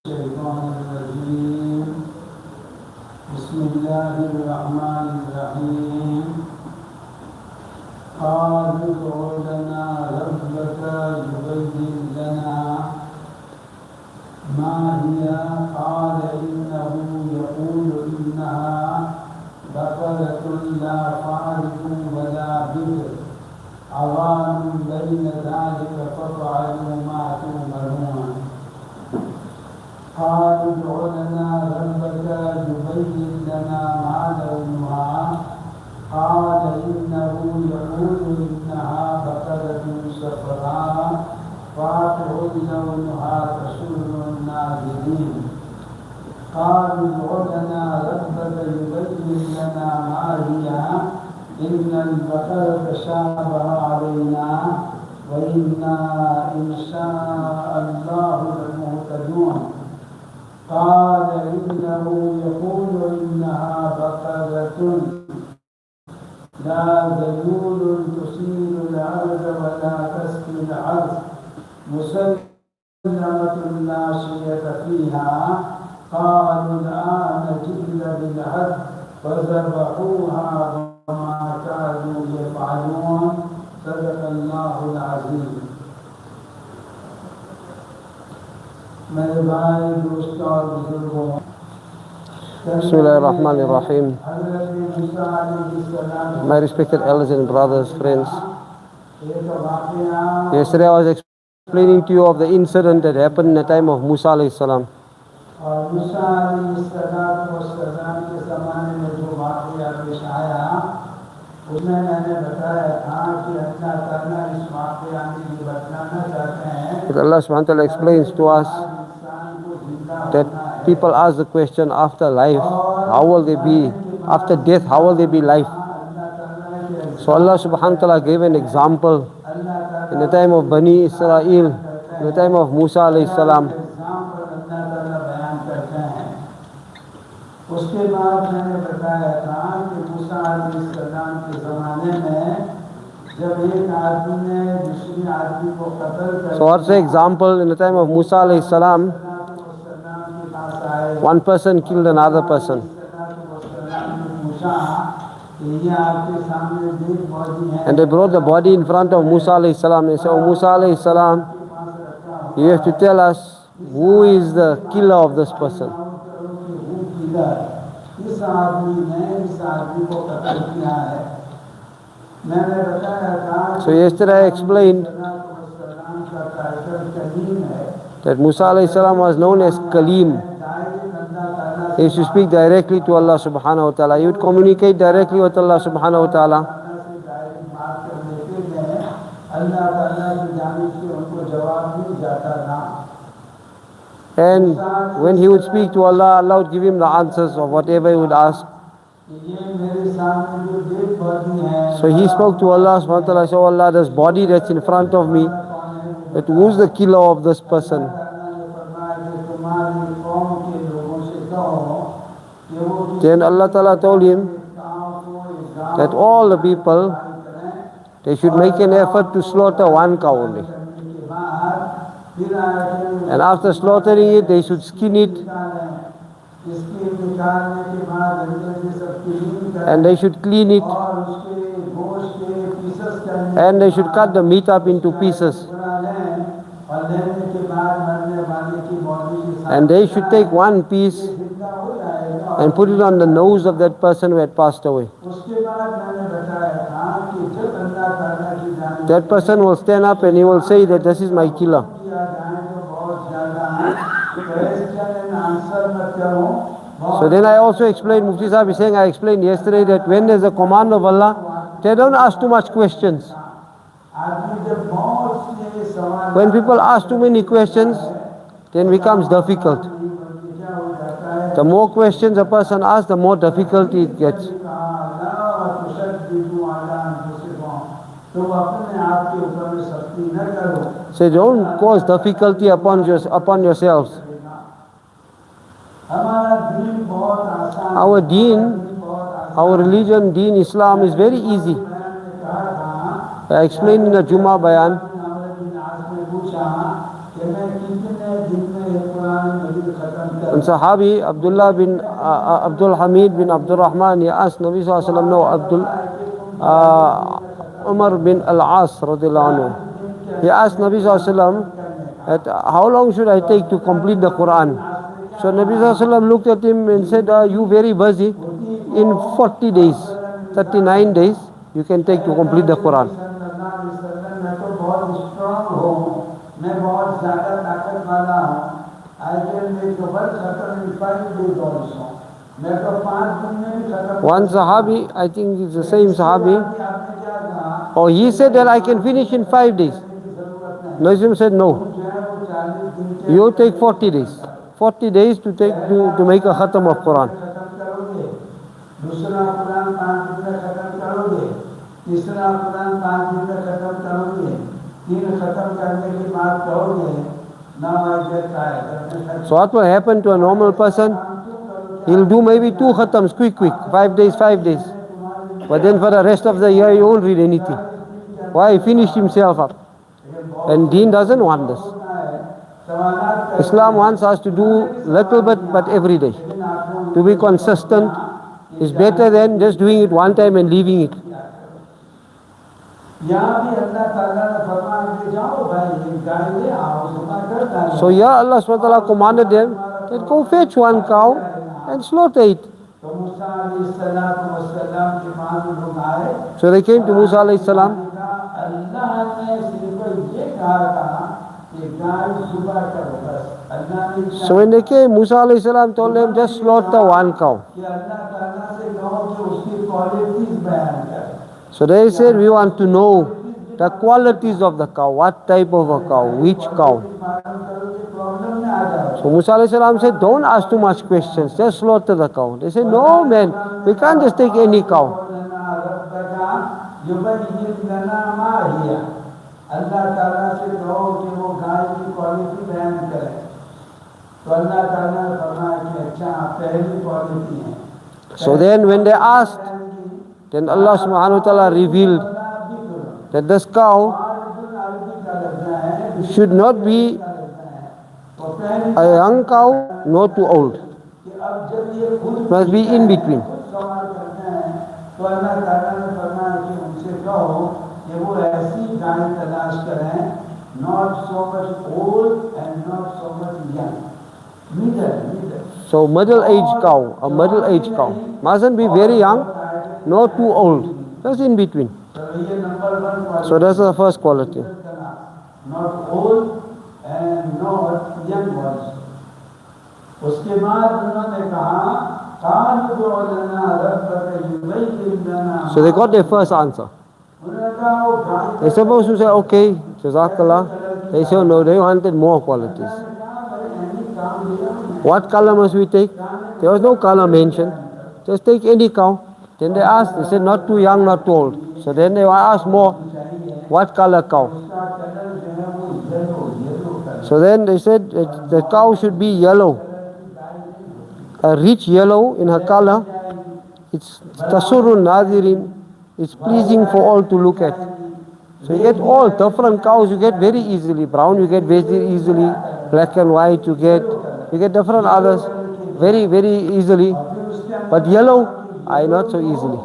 الشيطان الرجيم بسم الله الرحمن الرحيم قالوا ادع لنا ربك يبين لنا ما هي قال إنه يقول إنها بقرة لا فارض ولا بكر عوان بين ذلك فافعلوا ما تؤمرون قالوا ادع لنا ربك يبين لنا ما لونها قال إنه يقول إنها بقرة صفراء فاقع لونها تسر الناظرين قالوا ادع لنا ربك يبين لنا ما هي إن البقرة شابه علينا وإنا إن شاء الله لمهتدون قال إنه يقول إنها بقرة لا ذلول تثير الأرض ولا تسقي الحرث مسلمة لا شية فيها قالوا الآن جئت بالحق فذبحوها وما كانوا يفعلون صدق الله العظيم. मेरे भाई दोस्तों और बुजुर्गों, Bismillahirrahmanirrahim. My respected elders and brothers, friends. Yesterday I was explaining to you of the incident that happened in the time of Musa alayhi salam. और मूसा अलैहिस्सलाम के ज़माने में जो वाक़या पेश आया उसमें मैंने बताया था कि अल्लाह ताला इस वाक़या में ये बताना चाहते हैं But Allah subhanahu wa ta'ala explains to us that people ask the question after life, how will they be? After death, how will they be life? So Allah subhanahu wa ta'ala gave an example in the time of Bani Israel, in the time of Musa alayhi salam. उसके बाद मैंने बताया था कि मूसा अलैहिस्सलाम के ज़माने में जब एक आदमी ने दूसरे आदमी को कत्ल कर So what's the example in the time of Musa alayhi salam? One person killed another person. And they brought the body in front of Musa alayhi salam. They said, "Oh Musa alayhi salam, you have to tell us who is the killer of this person." इस आदमी ने इस आदमी को कत्ल किया है। मैंने बताया था So yesterday I explained that Musa alayhi salam was known as Kalim. He used to speak directly to Allah subhanahu wa ta'ala. He would communicate directly with Allah subhanahu wa ta'ala. And when he would speak to Allah, Allah would give him the answers of whatever he would ask. So he spoke to Allah subhanahu wa ta'ala, "Oh Allah, this body that's in front of me, that who's the killer of this person?" Then Allah ta'ala told him that all the people, they should make an effort to slaughter one cow only. And after slaughtering it, they should skin it. And they should clean it. And they should cut the meat up into pieces. And they should take one piece and put it on the nose of that person who had passed away. That person will stand up and he will say that this is my killer. So then I also explained, Mufti Sahib is saying, I explained yesterday that when there's a command of Allah, they don't ask too much questions. When people ask too many questions, then it becomes difficult. The more questions a person asks, the more difficulty it gets. So don't cause difficulty upon yourselves. Our deen, our religion, deen, Islam is very easy. I explained in the Jummah Bayan And Sahabi Abdul Hamid bin Abdul Rahman, he asked Nabi Sallallahu Alaihi Wasallam, Umar bin Al-As radiallahu anhu. He asked Nabi Sallallahu Alaihi Wasallam, how long should I take to complete the Quran? So Nabi Sallallahu Alaihi Wasallam looked at him and said, you very busy. In 40 days, 39 days, you can take to complete the Quran. One Sahabi, I think it's the same Sahabi, he said that I can finish in 5 days. Nabi said no. You take 40 days. 40 days to make a khatam of Quran. So what will happen to a normal person? He'll do maybe 2 khatams quick, 5 days. But then for the rest of the year he won't read anything. Why? He finished himself up. And Deen doesn't want this. Islam wants us to do little bit but every day. To be consistent is better than just doing it one time and leaving it. So here Allah subhanahu wa ta'ala commanded them that go fetch one cow and slaughter it. So they came to Musa alayhi salam. So when they came, Musa alayhi salam told them, just slaughter one cow. So they said, we want to know the qualities of the cow. What type of a cow? Which cow? So Musa alayhi salam said, don't ask too much questions. Just slaughter the cow. They said, no man, we can't just take any cow. So then when they asked, then Allah subhanahu wa ta'ala revealed that this cow should not be a young cow, not too old. It must be in between. Not so much old and not so much young. Middle. So middle-aged cow, a middle-aged cow. Mustn't be very young, not too old. Just in between. So that's the first quality. Not old and not young ones. उसके बाद उन्होंने कहा So they got their first answer. They're supposed to say, okay, Jazakallah. They said, no, they wanted more qualities. What color must we take? There was no color mentioned. Just take any cow. Then they asked, they said, not too young, not too old. So then they asked more, what color cow? So then they said, the cow should be yellow. A rich yellow in her color. It's tasurun nadirin. It's pleasing for all to look at. So you get all different cows, you get very easily. Brown you get very easily. Black and white you get different others very, very easily. But yellow, not so easily.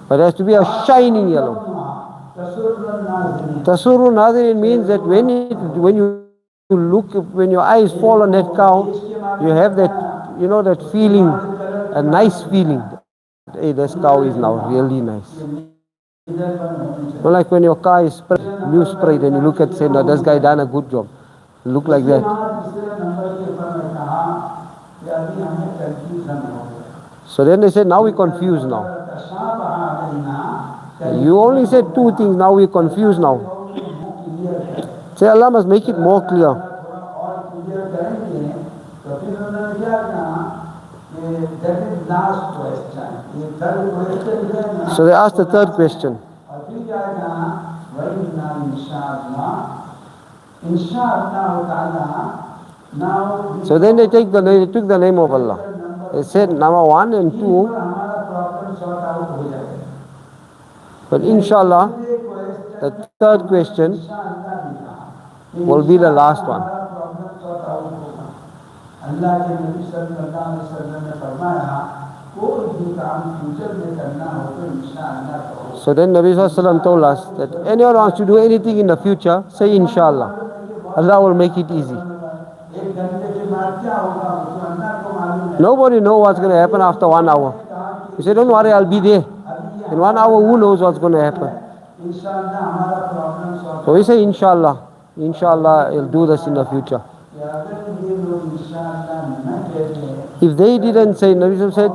But it has to be a shining yellow. Tasurun nadirin means that when you look, when your eyes fall on that cow, you have that, that feeling, a nice feeling. Hey, this cow is now really nice. Not like when your car is new sprayed and you look at, say, no, this guy done a good job. Look like that. So then they said, now we're confused now. You only said 2 things, now we're confused now. Say, Allah must make it more clear. So they asked the third question. So then they took the name of Allah. They said number 1 and 2. But inshallah, the third question will be the last one. अल्लाह के नबी सल्लल्लाहु अलैहि वसल्लम ने फरमाया कोई भी काम future में करना हो तो इंशाअल्लाह करो. So then Nabi Sallallahu Alaihi Wasallam told us that anyone wants to do anything in the future, say inshallah. Allah will make it easy. एक घंटे के बाद क्या होगा तो अल्लाह को मालूम है. Nobody knows what's going to happen after 1 hour. He said, don't worry, I'll be there. In 1 hour, who knows what's going to happen? इंशाअल्लाह हमारा problem solve. So we say inshallah. Inshallah, he'll do this in the future. If they didn't say, Nabi Sallallahu said,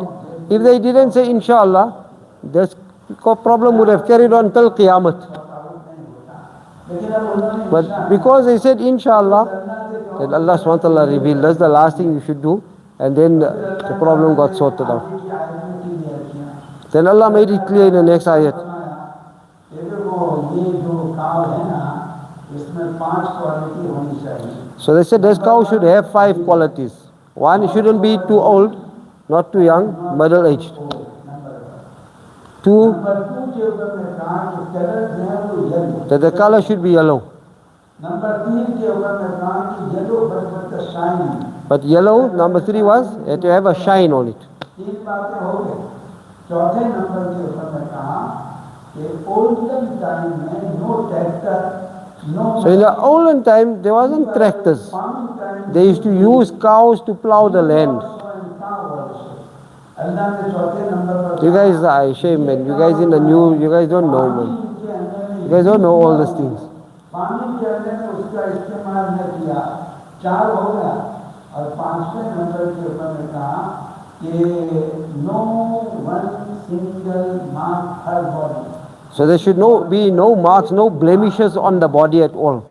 if they didn't say inshallah, this problem would have carried on till Qiyamah. But because they said inshallah, then Allah subhanahu wa ta'ala revealed, that's the last thing you should do, and then the problem got sorted out. Then Allah made it clear in the next ayat. So they said this cow should have 5 qualities. One, it shouldn't be too old, not too young, middle-aged. 2, that the color should be yellow. But yellow, number 3 was, it had to have a shine on it. So in the olden time, there wasn't tractors. They used to use cows to plow the land. You guys are ashamed, man. You guys in the new, you guys don't know, man. You guys don't know all these things. So there should be no marks, no blemishes on the body at all.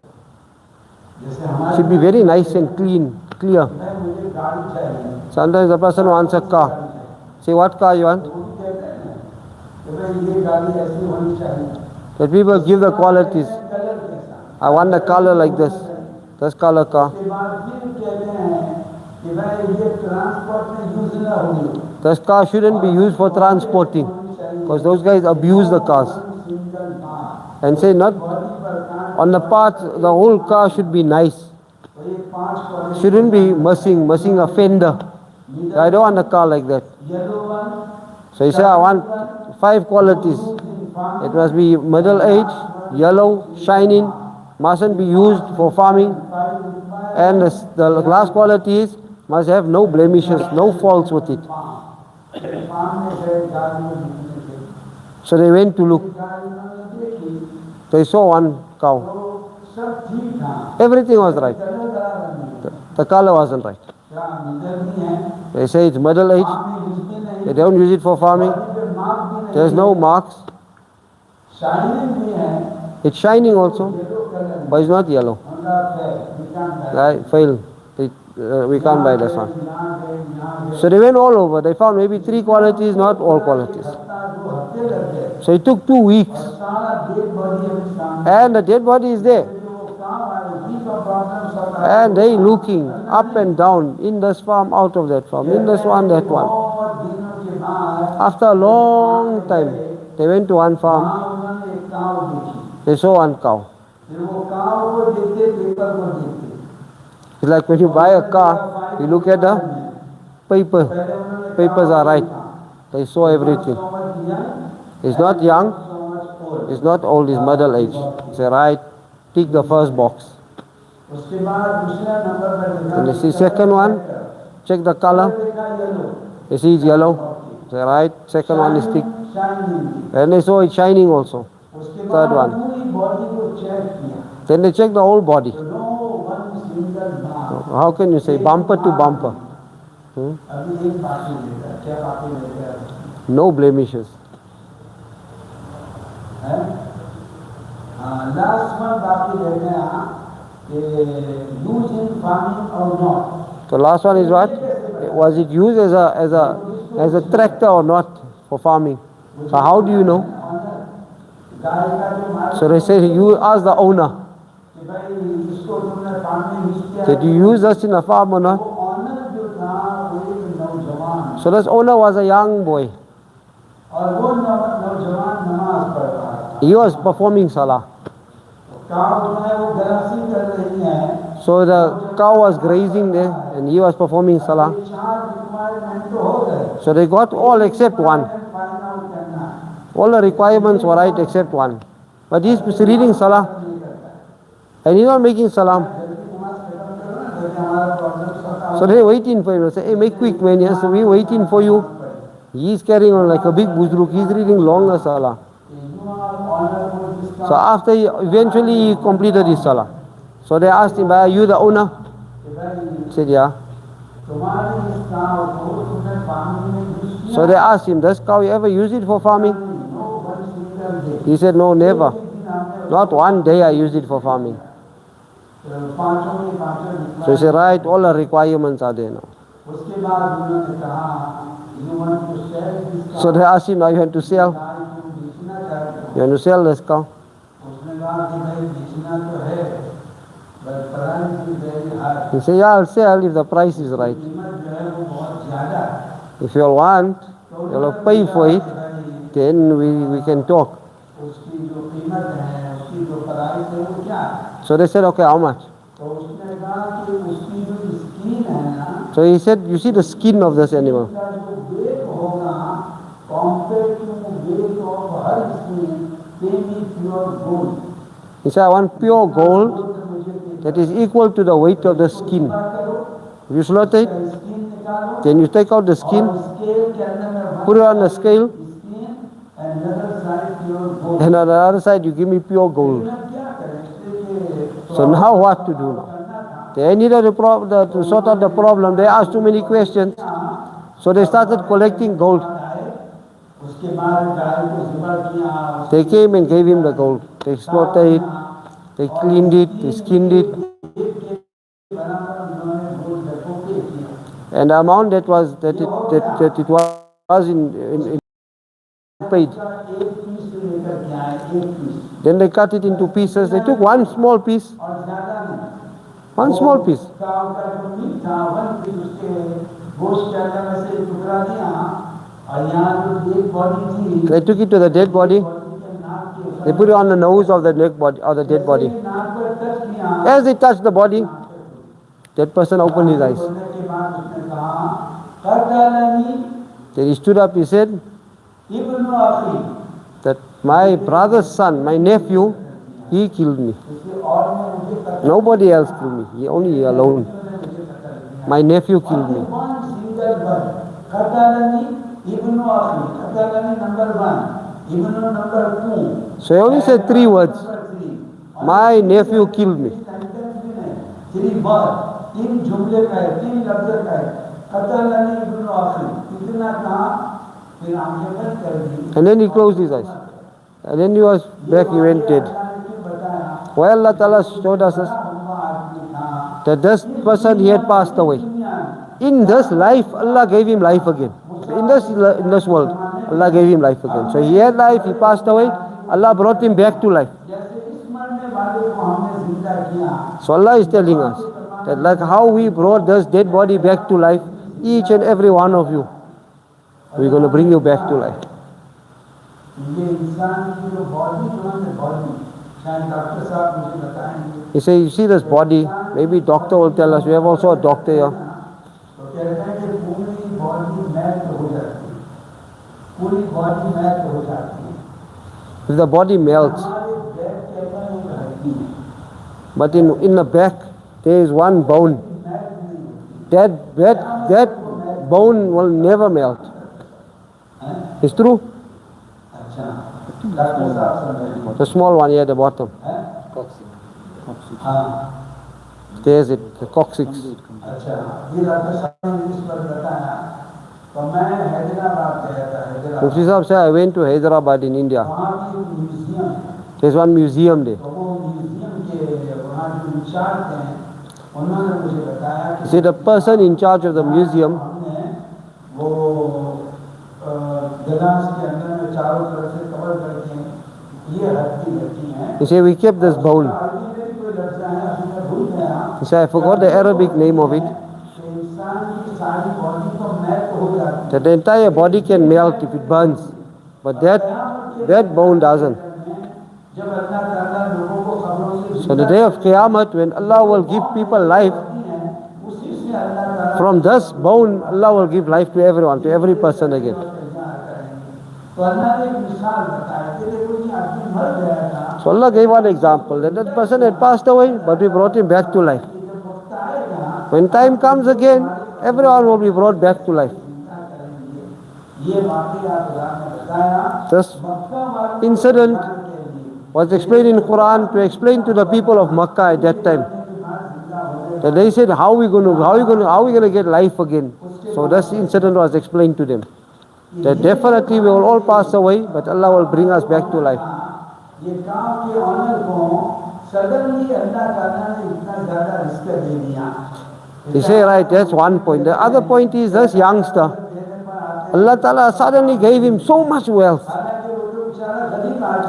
Should be very nice and clean, clear. Sometimes a person wants a car. Say, what car you want? But people give the qualities. I want a color like this color car. This car shouldn't be used for transporting, because those guys abuse the cars. And say not on the parts, the whole car should be nice. Shouldn't be missing a fender. I don't want a car like that. So you say, I want 5 qualities. It must be middle age, yellow, shining, mustn't be used for farming, and the last quality is must have no blemishes, no faults with it. So they went to look. They saw one cow. Everything was right. The color wasn't right. They say it's middle age. They don't use it for farming. There's no marks. It's shining also, but it's not yellow. Right? Fail. We can't buy this one. So they went all over. They found maybe 3 qualities, not all qualities. So it took 2 weeks. And the dead body is there. And they looking up and down, in this farm, out of that farm, in this one, that one. After a long time, they went to one farm. They saw one cow. It's like when you buy a car, you look at the paper. Papers are right. They saw everything. It's not young, it's not old, it's middle age. It's right. Tick the first box. And you see second one, check the color. You see it's yellow. It's right. Second one is thick. And they saw it shining also. Third one. Then they check the whole body. How can you say bumper to bumper? No blemishes. Last one बाकी रहते हैं use in farming or not. The last one is what? Was it used as a tractor or not for farming? So how do you know? So they say you ask the owner. Did you use this in a farm or not? So this owner was a young boy. He was performing salah. So the cow was grazing there and he was performing salah. So they got all except one. All the requirements were right except one. But he's reading salah and he's not making salam. So they're waiting for him. They say, hey, make quick, man. Yes, we're waiting for you. He's carrying on like a big buzruk. He's reading longer salah. So after eventually he completed his salah. So they asked him, are you the owner? He said, yeah. So they asked him, does cow ever use it for farming? He said, no, never. Not one day I used it for farming. So he said, right, all the requirements are there now. So they asked him, now you want to sell? You want to sell this cow? He said, yeah, I'll sell if the price is right. If you all want, you'll pay for it, then we can talk. So they said, okay, how much? So he said, you see the skin of this animal. He said, I want pure gold that is equal to the weight of the skin. If you slaughter it, then you take out the skin, put it on the scale, and on the other side you give me pure gold. So now what to do now? They needed to sort out the problem. They asked too many questions. So they started collecting gold. They came and gave him the gold. They slaughtered it, they cleaned it, they skinned it. And the amount that it was in paid. Then they cut it into pieces. They took one small piece. One small piece. They took it to the dead body. They put it on the nose of the dead body. As they touched the body, that person opened his eyes. Then he stood up, he said that my brother's son, my nephew, he killed me. Nobody else killed me. He only alone. My nephew killed me. So he only said 3 words. My nephew killed me. And then he closed his eyes. And then he was back, he went dead. Why Allah Ta'ala showed us this? That this person, he had passed away. In this life, Allah gave him life again. In this world, Allah gave him life again. So he had life, he passed away, Allah brought him back to life. So Allah is telling us that like how we brought this dead body back to life, each and every one of you, we're going to bring you back to life. He said, you see this body, maybe doctor will tell us, we have also a doctor here. If the body melts, but in the back there is one bone. That bone will never melt. It's true? The small one here at the bottom. There's it, the coccyx. Mufti Sahib said, I went to Hyderabad in India. There's one museum there. See, the person in charge of the museum, he said, we kept this bone. He said, I forgot the Arabic name of it. That the entire body can melt if it burns, but that bone doesn't. So the day of Qiyamah, when Allah will give people life, from this bone, Allah will give life to everyone, to every person again. So Allah gave one example, that that person had passed away, but we brought him back to life. When time comes again, everyone will be brought back to life. This incident was explained in Quran to explain to the people of Makkah at that time. That they said, how are we going to get life again? So this incident was explained to them. That definitely we will all pass away, but Allah will bring us back to life. They say, right, that's one point. The other point is this youngster. Allah Ta'ala suddenly gave him so much wealth.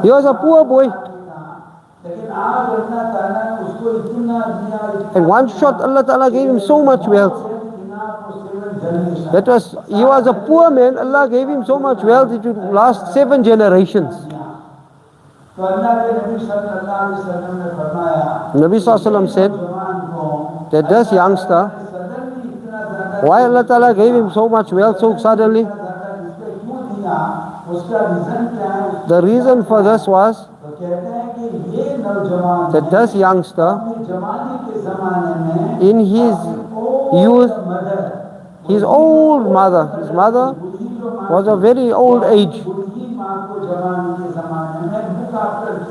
He was a poor boy. And one shot Allah Ta'ala gave him so much wealth. He was a poor man, Allah gave him so much wealth it would last 7 generations. Nabi Sallallahu said that this youngster, why Allah Ta'ala gave him so much wealth so suddenly? The reason for this was that this youngster, in his youth, his mother was a very old age.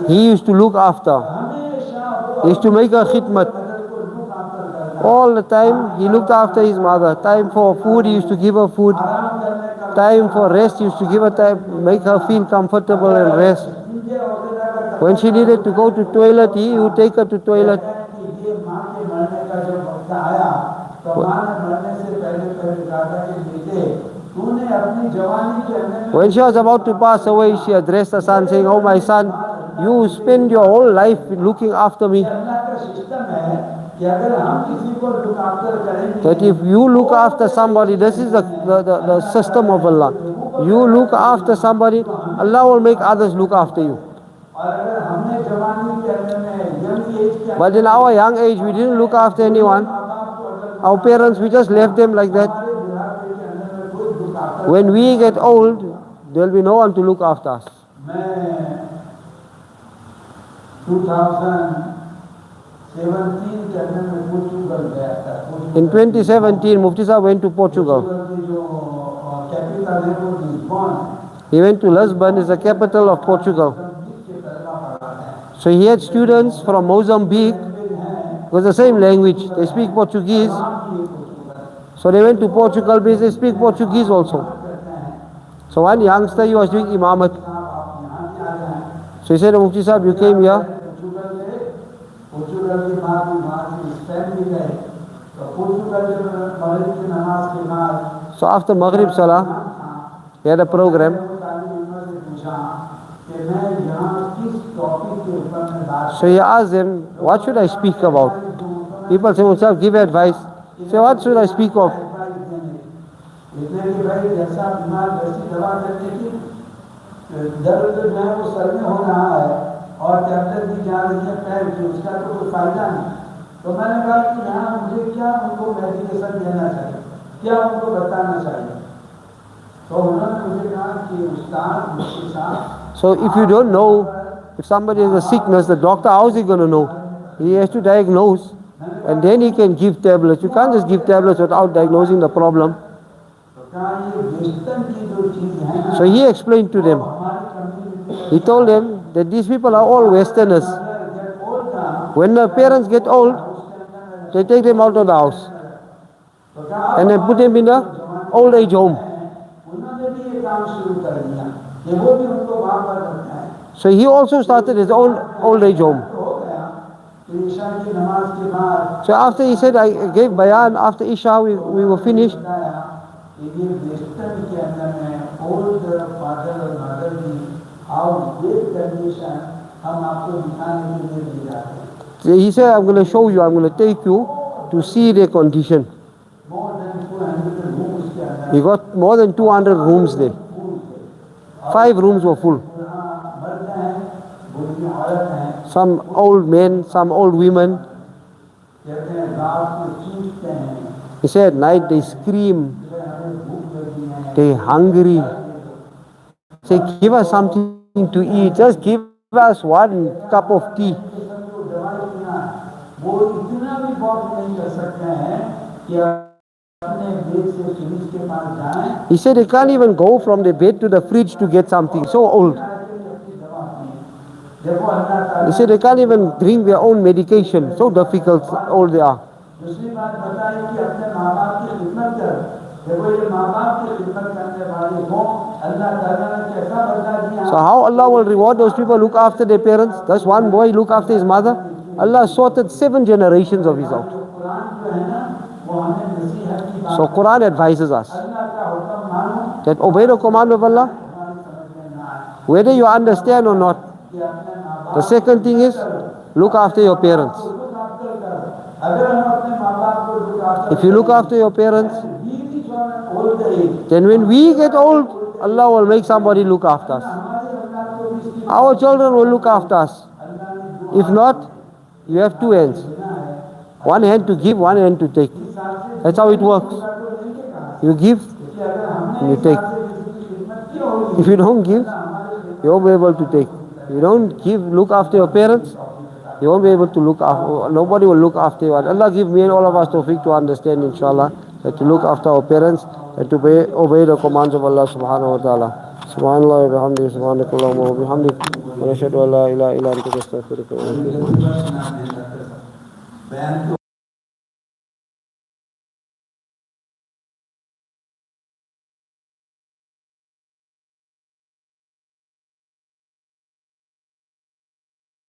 He used to look after. He used to make her khidmat. All the time he looked after his mother. Time for food, he used to give her food. Time for rest, he used to give her time, make her feel comfortable and rest. When she needed to go to toilet, he would take her to toilet. When she was about to pass away, she addressed her son saying, "Oh my son, you spend your whole life looking after me. That if you look after somebody, this is the system of Allah. You look after somebody, Allah will make others look after you. But in our young age, we didn't look after anyone. Our parents, we just left them like that. When we get old, there will be no one to look after us." 2017, in 2017, Mufti Sahib went to Portugal. He went to Lisbon, is the capital of Portugal. So he had students from Mozambique, it was the same language, they speak Portuguese. So they went to Portugal because they speak Portuguese also. So one youngster, he was doing imamat. So he said, "Mufti Sahib, you came here." So after Maghrib Salah, he had a program. So he asked them, "What should I speak about?" People say, "Mufti Sahib, give advice." Say, "What should I speak of?" और tablet भी जा रही है पैर की, उसका तो कोई फायदा नहीं। तो मैंने कहा कि यहाँ मुझे क्या उनको मेडिकेशन देना चाहिए, क्या उनको बताना चाहिए। तो उन्होंने मुझे कहा कि उस्ताद मुझके साथ। So if you don't know, if somebody has a sickness, the doctor, how is he going to know? He has to diagnose and then he can give tablets. You can't just give tablets without diagnosing the problem. So he explained to them. He told them that these people are all Westerners. When the parents get old, they take them out of the house and then put them in the old age home. So he also started his own old age home. So after he said, I gave bayan, after Isha we were finished. He said, I'm going to show you, I'm going to take you to see their condition. He got more than 200 rooms there. 5 rooms were full. औरत हैं, some old men, some old women. कहते हैं रात को चीखते हैं, He said, night they scream, कि हमें भूख लगी है, they hungry. Say, give us something to eat. Just give us one cup of tea. सबको दवाई पीना, वो इतना भी बहुत नहीं कर सकते हैं कि अपने बेड से फ्रिज के पास जाएं, He said they can't even go from the bed to the fridge to get something. So old. अपनी दवा पिए। देखो अल्लाह ताला He said they can't even drink their own medication. So difficult, old they are. दूसरी बात बताई कि अपने माँ बाप की खिदमत कर। देखो ये माँ बाप की खिदमत करने वाले को अल्लाह ताला ने कैसा बदला दिया। So how Allah will reward those people who look after their parents? Does one boy look after his mother? Allah sorted 7 generations of his out. Quran जो है ना वो हमें नसीहत की बात So Quran advises us अल्लाह का हुक्म मानो that obey the command of Allah, हमारी समझ में ना आए whether you understand or not. कि अपने माँ बाप The second thing is, look after your parents. को look after कर। अगर हम अपने माँ बाप को look after If you look after your parents, we reach on old age, then when we get old, Allah will make somebody look after us. हमारे अल्लाह को भी इसकी Our children will look after us. अल्लाह ने जो If not, you have 2 hands. देना है One hand to give, one hand to take. That's how it works. तो नहीं के कहा You give कि अगर हमने and you इस take. बात से किसी की खिदमत की होगी If you don't give, you won't be able to take. If you don't give, look after your parents, you won't be able to look after, nobody will look after you. And Allah give me and all of us tawfiq to understand, inshallah, that to look after our parents and to obey the commands of Allah subhanahu wa ta'ala. Subhanallah wa bihamdihi, subhanakallahumma wa bihamdik, wa nashhadu an la ilaha illa anta nastaghfiruka wa natubu ilayk. बयान